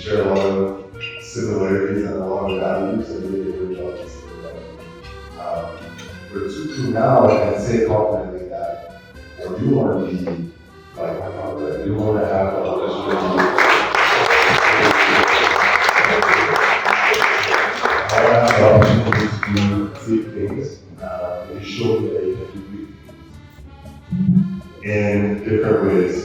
share a lot of similarities and a lot of values, and really did a great job to say that. For Tutu now, I can say confidently that I do want to be like my father. I do want to have a relationship. I have the opportunity to do big things. He showed me that he can do big things in different ways.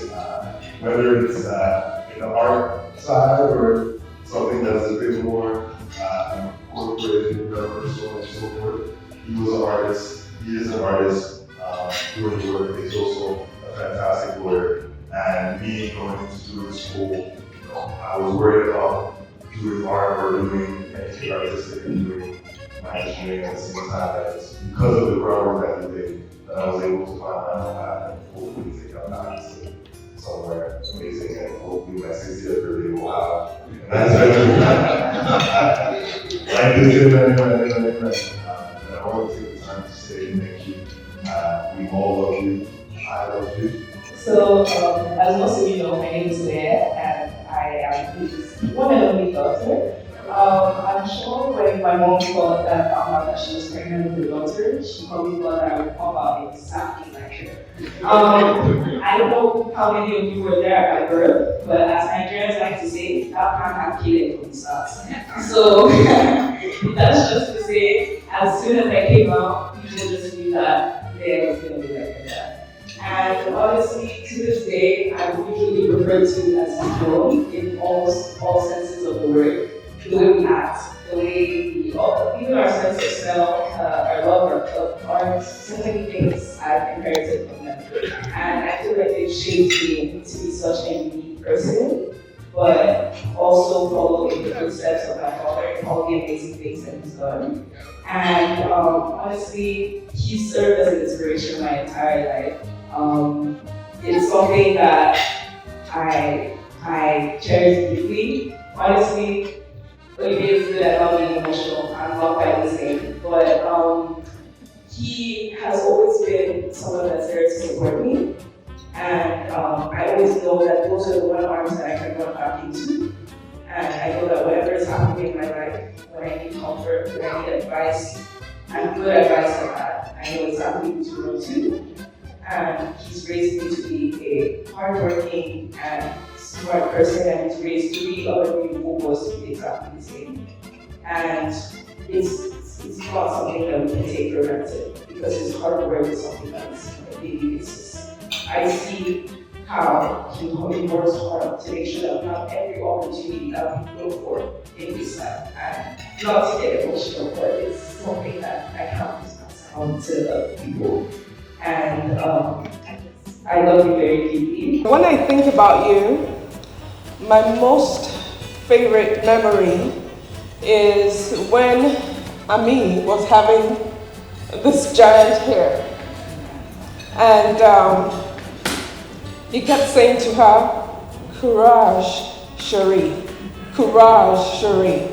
Whether it's in the art side or something that's a bit more corporate and universal and so forth. He was an artist, he is an artist doing the work. He's also a fantastic lawyer. And me going into doing school, I was worried about doing art or doing anything artistic and doing my engineering at the same time. It's because of the groundwork that we did that I was able to find my own path and hopefully take out that somewhere amazing, and hopefully my 60th birthday will have. And like this is and I want to take the time to say thank you. We all love you. I love you. So, as most of you know, my name is Leah, and I am his one and only daughter. I'm sure when my mom found out that she was pregnant with a daughter, she probably thought that I would pop out exactly like her. I don't know how many of you were there at my birth, but as Nigerians like to say, that man had killed from the start. So that's just to say, as soon as I came out, people just knew that there was going to be like that. And honestly, to this day, I'm usually referred to as a girl in almost all senses of the word. The way we act, the way we, even our sense of smell, our love of art, so many things I've inherited from them. And I feel like they've shaped me to be such a unique person, but also follow in the footsteps of my father, all the amazing things that he's done. And honestly, he served as an inspiration my entire life. It's something that I cherish deeply. Honestly, Olivier is good at not being emotional. I'm not quite the same. But he has always been someone that's there to support me. And I always know that those are the one arms that I can run back into. And I know that whatever is happening in my life, when I need comfort, when I need advice, and good advice like that, I know exactly who to run to. And he's raised me to be a hardworking and smart person, and he's raised 3 other people who was to be exactly the same. And it's not something that we can take for granted, because his hard work is something that's on a daily basis. I see how he works hard to make sure that we have every opportunity that we look for in this life. And not to get emotional, but it's something that I can't pass on to other people. And I love you very deeply. When I think about you, my most favorite memory is when Ami was having this giant hair. And he kept saying to her, "Courage, Cherie, courage, Cherie."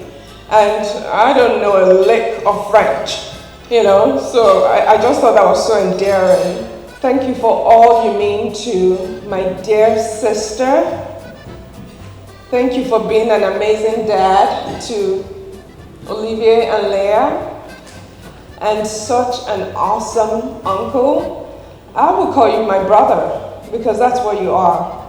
And I don't know a lick of French, so I just thought that was so endearing. Thank you for all you mean to my dear sister. Thank you for being an amazing dad to Olivier and Leah, and such an awesome uncle. I will call you my brother, because that's what you are.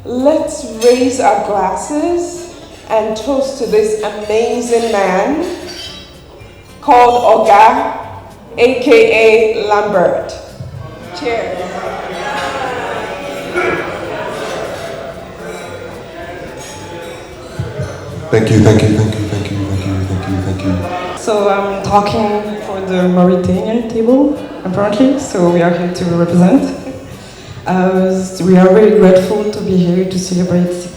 Let's raise our glasses and toast to this amazing man called Oga, aka Lambert. Cheers. Thank you. So I'm talking for the Mauritanian table, apparently, so we are here to represent. We are very grateful to be here to celebrate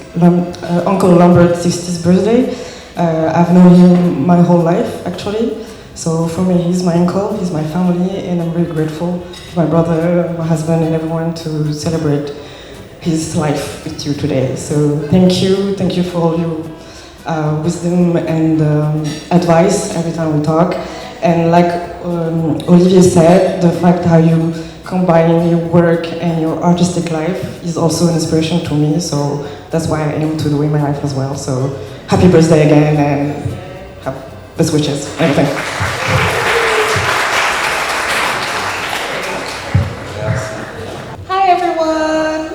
Uncle Lambert's 60th birthday. I've known him my whole life, actually. So for me, he's my uncle, he's my family, and I'm really grateful to my brother, my husband, and everyone to celebrate his life with you today. So thank you for all your wisdom and advice every time we talk. And like Olivier said, the fact how you combining your work and your artistic life is also an inspiration to me. So that's why I aim to do in my life as well. So happy birthday again and have best wishes. Everything. Hi everyone!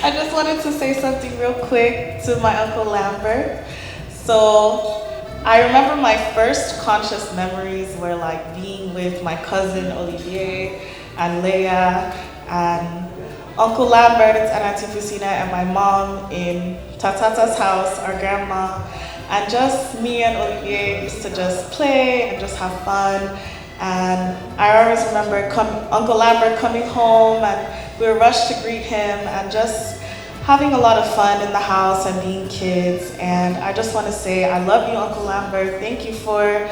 I just wanted to say something real quick to my Uncle Lambert. So I remember my first conscious memories were like being with my cousin Olivier and Leia and Uncle Lambert and Auntie Christina and my mom in Tatata's house, our grandma, and just me and Olivier used to just play and just have fun. And I always remember Uncle Lambert coming home and we were rushed to greet him and just having a lot of fun in the house and being kids. And I just want to say I love you, Uncle Lambert. Thank you for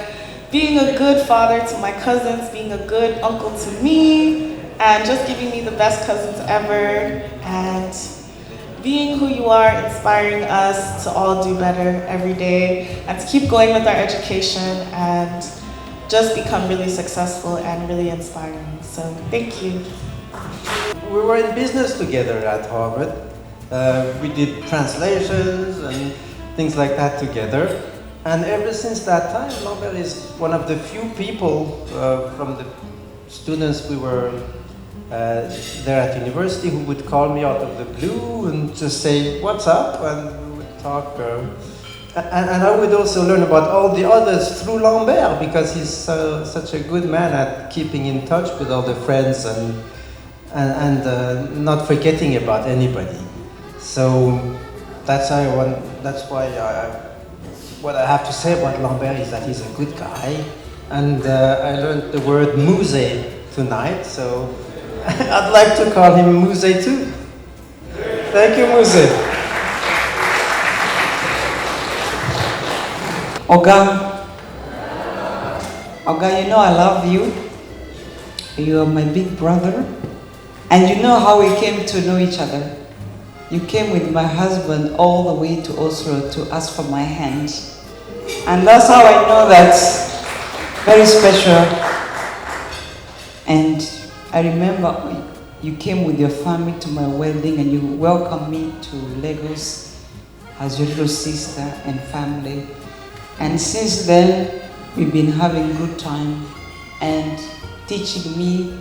being a good father to my cousins, being a good uncle to me, and just giving me the best cousins ever, and being who you are, inspiring us to all do better every day, and to keep going with our education and just become really successful and really inspiring. So thank you. We were in business together at Harvard. We did translations and things like that together. And ever since that time, Lambert is one of the few people from the students we were there at university who would call me out of the blue and just say, "What's up?" And we would talk. And I would also learn about all the others through Lambert because he's such a good man at keeping in touch with all the friends and not forgetting about anybody. So that's why what I have to say about Lambert is that he's a good guy, and I learned the word musée tonight, so I'd like to call him Musée too. Thank you, Musée. Oga, you know I love you. You are my big brother. And you know how we came to know each other. You came with my husband all the way to Oslo to ask for my hand. And that's how I know that's very special. And I remember you came with your family to my wedding and you welcomed me to Lagos as your little sister and family. And since then, we've been having good time and teaching me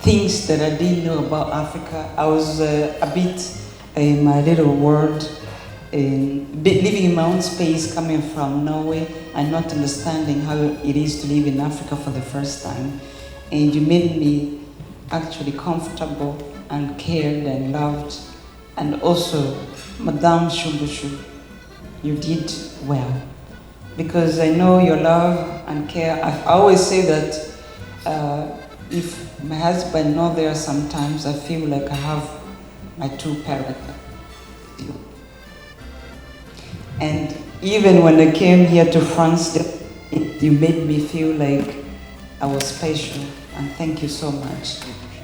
things that I didn't know about Africa. I was a bit in my little world, living in my own space, coming from Norway and not understanding how it is to live in Africa for the first time. And you made me actually comfortable and cared and loved. And also, Madame Shumbushu, you did well. Because I know your love and care. I always say that if my husband not there sometimes, I feel like I have my two parents. And even when I came here to France, you made me feel like I was special. And thank you so much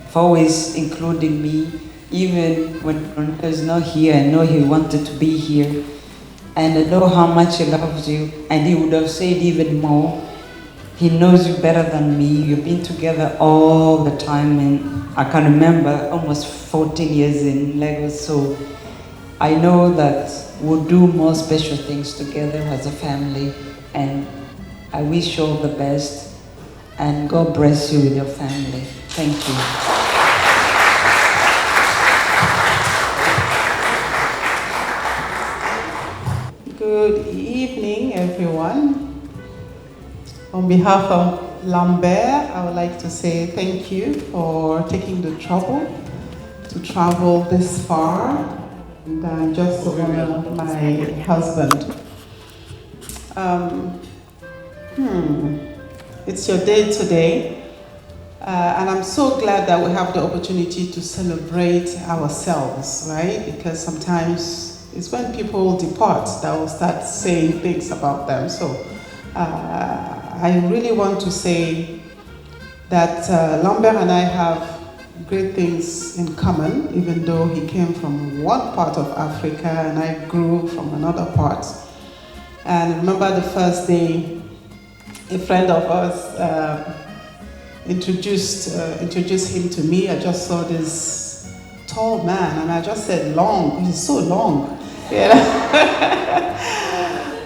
for always including me. Even when Ronaldo is not here, I know he wanted to be here. And I know how much he loves you, and he would have said even more. He knows you better than me. You've been together all the time, and I can remember almost 14 years in Lagos, so I know that we'll do more special things together as a family, and I wish you all the best, and God bless you with your family. Thank you. Good evening, everyone. On behalf of Lambert, I would like to say thank you for taking the trouble to travel this far and just to honor my husband. It's your day today, and I'm so glad that we have the opportunity to celebrate ourselves, right? Because sometimes it's when people depart that we'll start saying things about them. So I really want to say that Lambert and I have great things in common, even though he came from one part of Africa and I grew from another part. And I remember the first day, a friend of us introduced him to me, I just saw this tall man, and I just said, long, he's so long.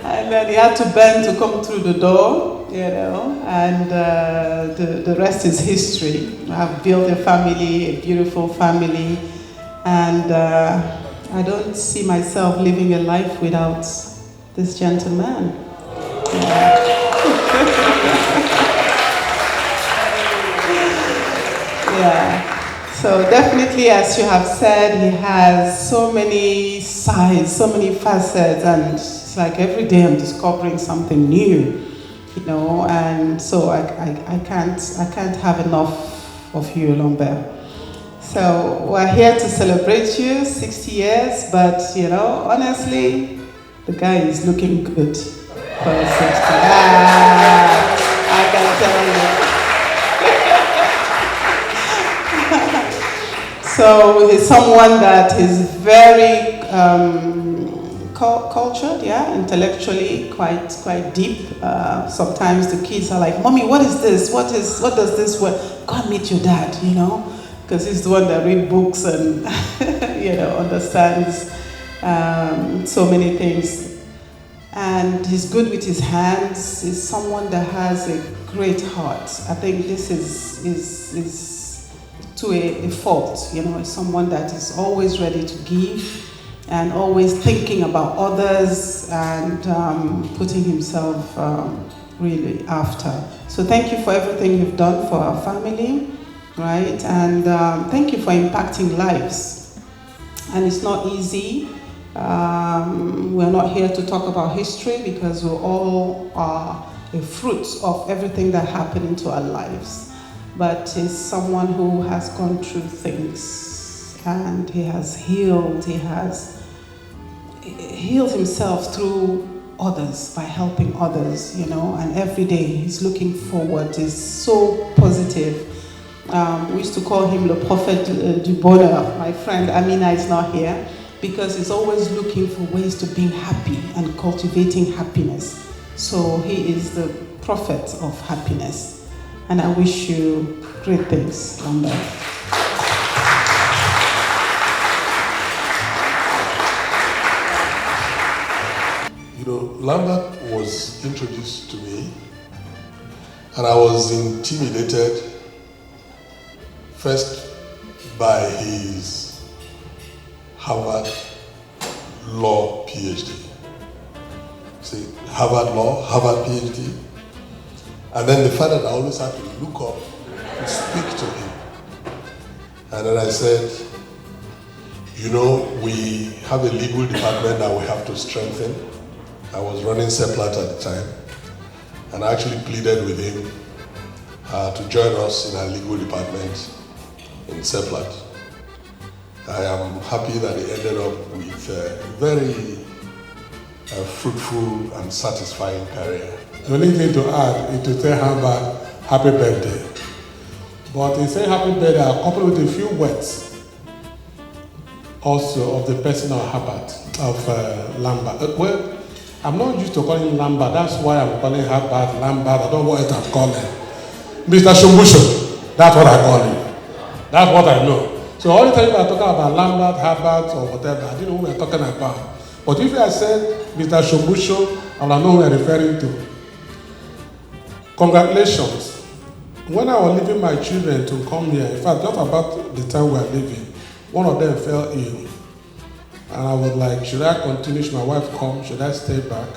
And then he had to bend to come through the door, and the rest is history. I've built a family, a beautiful family, and I don't see myself living a life without this gentleman. Yeah. So definitely, as you have said, he has so many sides, so many facets, and it's like every day I'm discovering something new, and so I can't have enough of you, Lambert. So we're here to celebrate you, 60 years, but honestly, the guy is looking good for 60. I can tell you. So he's someone that is very cultured, intellectually quite deep. Sometimes the kids are like, "Mommy, what is this? What does this word?" Go and meet your dad, because he's the one that reads books and understands so many things. And he's good with his hands. He's someone that has a great heart. I think this is to a fault, it's someone that is always ready to give and always thinking about others and putting himself really after. So thank you for everything you've done for our family, right? And thank you for impacting lives. And it's not easy. We're not here to talk about history because we all are a fruit of everything that happened into our lives. But he's someone who has gone through things and he has healed. He has healed himself through others by helping others, and every day he's looking forward. He's so positive. We used to call him le prophète du bonheur. My friend Amina is not here because he's always looking for ways to being happy and cultivating happiness. So he is the prophet of happiness. And I wish you great things, Lambert. Lambert was introduced to me, and I was intimidated first by his Harvard Law PhD. See, Harvard Law, Harvard PhD. And then the fact that I always had to look up and speak to him. And then I said, we have a legal department that we have to strengthen. I was running CEPLAT at the time. And I actually pleaded with him to join us in our legal department in CEPLAT. I am happy that he ended up with a very fruitful and satisfying career. The only thing to add is to say Harvard happy birthday. But in saying happy birthday, I'll couple with a few words also of the person of Harvard, of Lambert. Well, I'm not used to calling him Lambert, that's why I'm calling Harvard Lambert. I don't know what I'm calling him. Mr. Shumbusho, that's what I call him. That's what I know. So all the time I talk about Lambert, Harvard, or whatever, I didn't know who we're talking about. But if I said Mr. Shumbusho, I will know who we're referring to. Congratulations. When I was leaving my children to come here, in fact, just about the time we were leaving, one of them fell ill. And I was like, should I continue? Should my wife come? Should I stay back?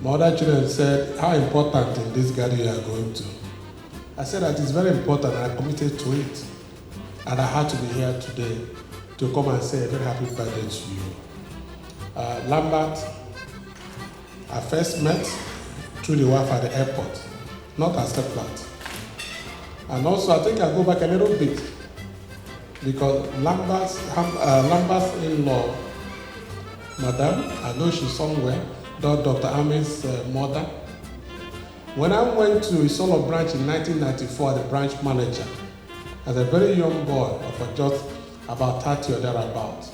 My other children said, how important in this garden you are going to? I said that it's very important and I committed to it. And I had to be here today to come and say a very happy birthday to you. Lambert, I first met through the wife at the airport, not at CEPLAT. And also, I think I'll go back a little bit because Lambert's in-law, Madam, I know she's somewhere, Dr. Ami's mother. When I went to Isolo branch in 1994, the branch manager, as a very young boy of just about 30 or thereabout,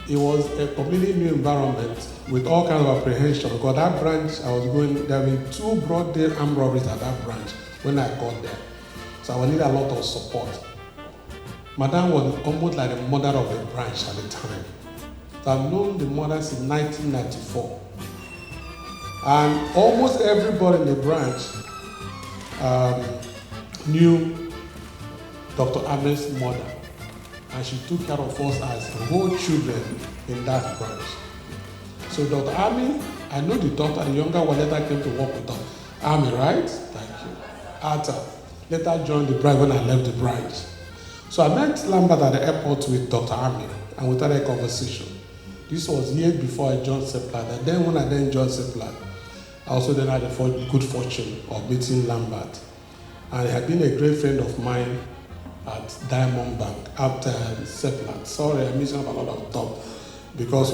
it was a completely new environment with all kinds of apprehension because that branch I was going, there were 2 broad day armed robberies at that branch when I got there. So I will need a lot of support. Madam was almost like the mother of the branch at the time. So I've known the mother since 1994. And almost everybody in the branch knew Dr. Ahmed's mother. And she took care of us as whole children in that branch. So Dr. Ahmed, I know the daughter, the younger one later came to work with Dr. Ahmed, right? Thank you. Arthur later joined the branch when I left the branch. So I met Lambert at the airport with Dr. Ahmed and we had a conversation. This was years before I joined Seplat. And then when I then joined Seplat, I also then had the good fortune of meeting Lambert. And he had been a great friend of mine at Diamond Bank after Seplat. Sorry, I missed out a lot of stuff because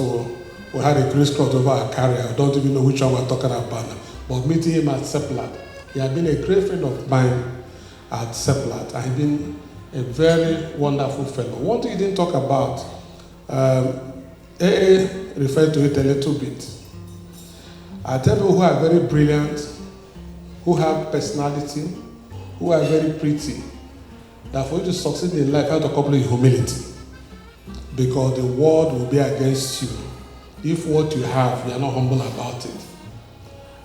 we had a crisscross over our career. I don't even know which one we're talking about now. But meeting him at Seplat, he had been a great friend of mine at Seplat. I had been a very wonderful fellow. One thing he didn't talk about, AA referred to it a little bit. I tell people who are very brilliant, who have personality, who are very pretty, that for you to succeed in life, you have to couple with humility. Because the world will be against you if what you have, you are not humble about it.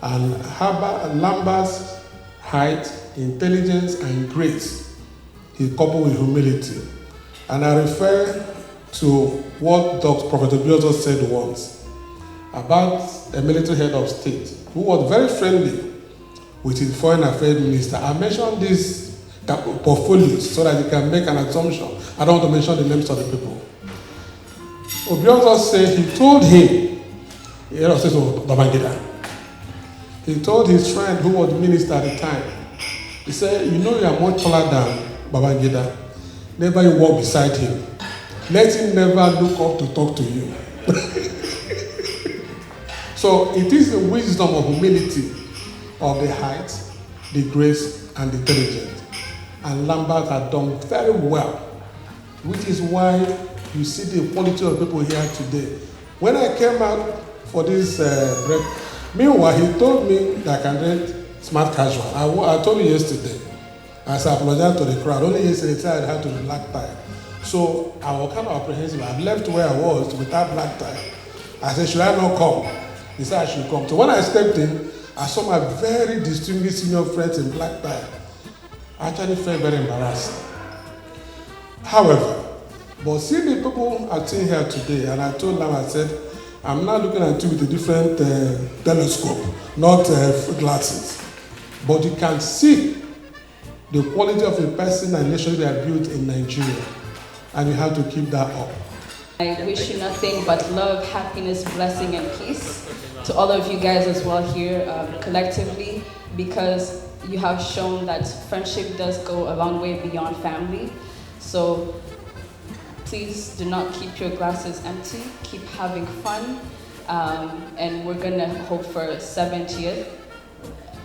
And Lambert's height, intelligence, and grace, he coupled with humility. And I refer to what Dr. Prophet Obiozo said once about a military head of state who was very friendly with his foreign affairs minister. I mentioned these portfolios so that you can make an assumption. I don't want to mention the names of the people. Obiozo said he told him, head of state of Babangida, he told his friend who was minister at the time, he said, you know you are much taller than Babangida. Never you walk beside him. Let him never look up to talk to you. So it is the wisdom of humility of the height, the grace, and the intelligence. And Lambert had done very well, which is why you see the quality of people here today. When I came out for this break, meanwhile, he told me that I can rent smart casual. I told you yesterday. I apologized to the crowd. Only yesterday I had to the black tie. So I was kind of apprehensive. I left where I was without black tie. I said, should I not come? He said I should come. So when I stepped in, I saw my very distinguished senior friends in black tie. I actually felt very embarrassed. However, but seeing the people acting here today, and I told them, I said, I'm not looking at you with a different telescope, not glasses. But you can see the quality of a person and relationship they have built in Nigeria. And you have to keep that up. I wish you nothing but love, happiness, blessing, and peace to all of you guys as well here collectively, because you have shown that friendship does go a long way beyond family. So please do not keep your glasses empty, keep having fun, and we're gonna hope for 70th.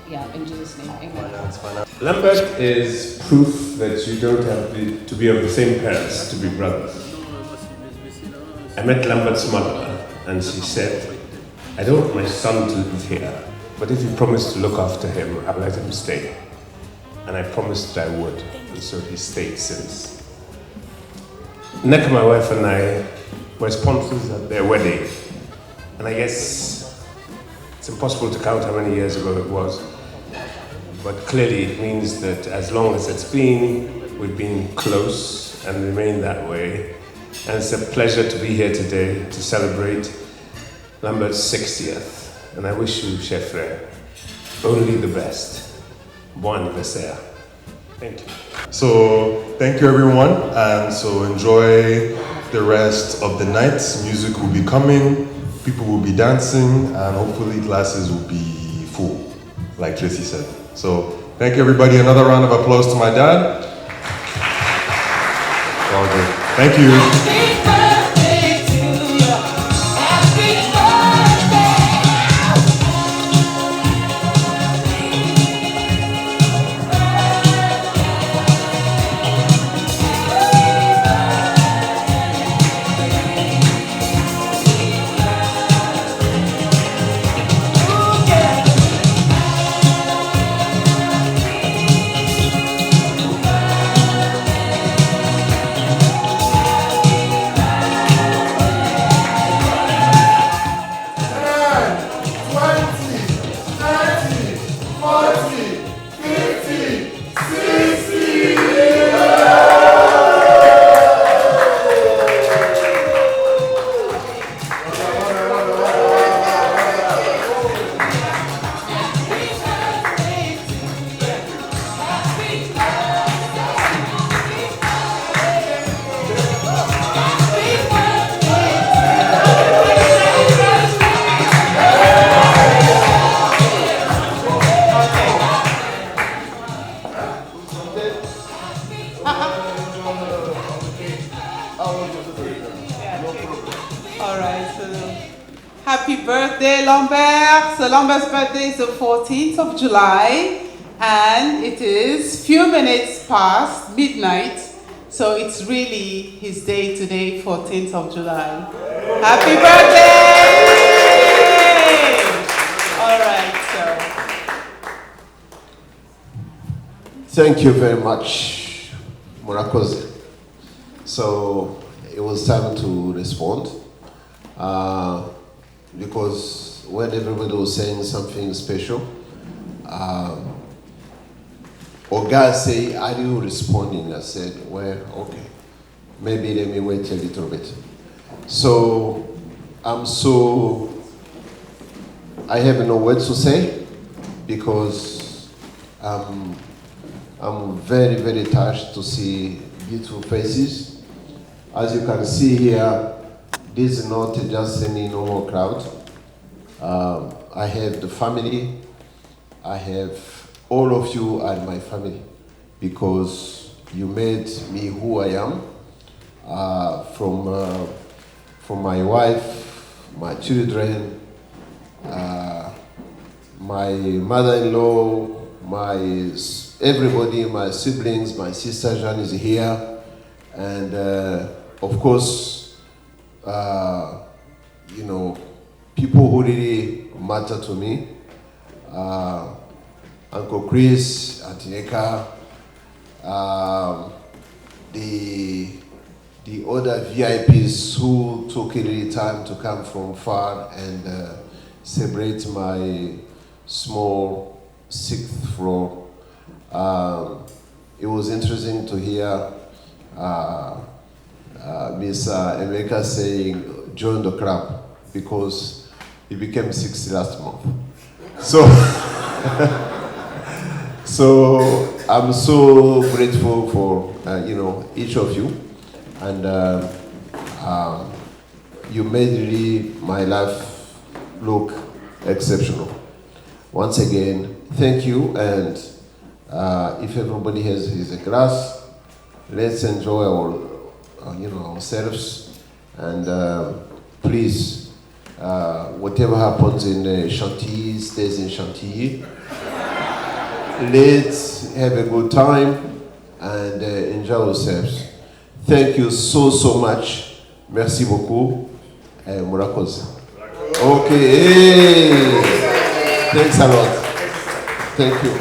Yeah, in Jesus' name, amen. Lambert is proof that you don't have to be of the same parents to be brothers. I met Lambert's mother and she said, I don't want my son to live here, but if you promise to look after him, I'll let him stay. And I promised that I would, and so he stayed since. Nneka, my wife, and I were sponsors at their wedding. And I guess it's impossible to count how many years ago it was. But clearly it means that as long as it's been, we've been close and remain that way. And it's a pleasure to be here today to celebrate Lambert's 60th. And I wish you, Chef Frere, only the best. Bon anniversaire. Thank you. So thank you everyone, and so enjoy the rest of the night. Music will be coming, people will be dancing, and hopefully classes will be full, like Tracy said. So thank you everybody. Another round of applause to my dad. All good. Thank you. birthday, Lambert. So Lambert's birthday is the 14th of July, and it is few minutes past midnight. So it's really his day today, 14th of July. Happy birthday! All right, so. Thank you very much, Murakoze. So it was time to respond because when everybody was saying something special, Oga say, "Are you responding?" I said, "Well, okay, maybe let me wait a little bit." So I have no words to say because I'm very, very touched to see beautiful faces. As you can see here, this is not just any normal crowd. I have the family. I have all of you are my family because you made me who I am. From my wife, my children, my mother-in-law, everybody, my siblings, my sister Jeanne is here, and of course, people who really matter to me, Uncle Chris, Auntie Eka, the other VIPs who took a little time to come from far and celebrate my small 6th floor. It was interesting to hear Miss Emeka saying, "Join the club," because he became 60 last month. So I'm so grateful for each of you, and you made really my life look exceptional. Once again, thank you, and if everybody has a glass, let's enjoy ourselves, and please, whatever happens in Chantilly stays in Chantilly. Let's have a good time and enjoy ourselves. Thank you so much. Merci beaucoup. Murakoze. Okay. Hey. Thanks a lot. Thank you.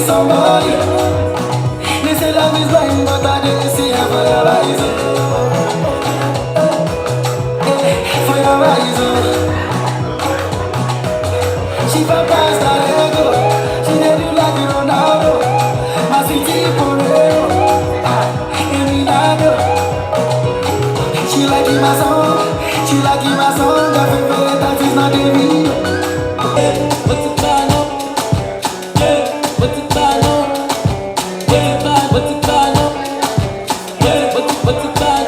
Somebody, they say love is blind, but I didn't see her for your eyes. For your eyes, she passed that ego. She did you like it Ronaldo, my sweetie forever. She like my song, she like my song. That favorite that is not the real. What's the plan? What's the plan? What's the plan? What's the plan?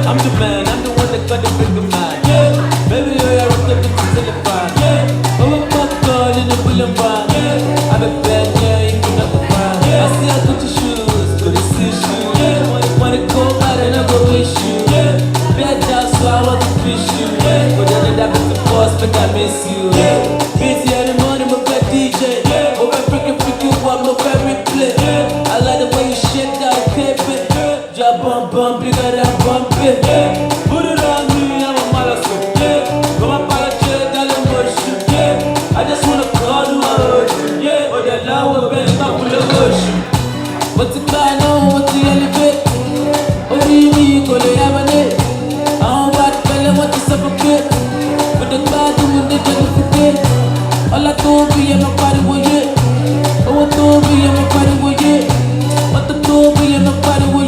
I'm the man, I'm the one that got the bigger man. Baby, you're up the bitch till the fan. I'm a popcorn in the bullet van. I'm a bad guy, you can have the fan. I see I got your shoes, got the see shoes. Wanna go out and I go wish you. Bad job, so I want to fish you. But then that bitch the boss, but I miss you. Busy in the morning, my bad DJ. Over freaking what my favorite play. I like the way you shake that cape. Drop bump, bigger than bump it. Put it on me, I'm a motherfucker. Come on, apologize, darling, worship. I just wanna call you out. Oh, that love will be not full of worship. What's the plan on? What's the elevate? okay. But the bad when they don't forget. All I told me, I'm a party with it. Oh, I told me, I'm a party with it. What the told me, I'm a party with it.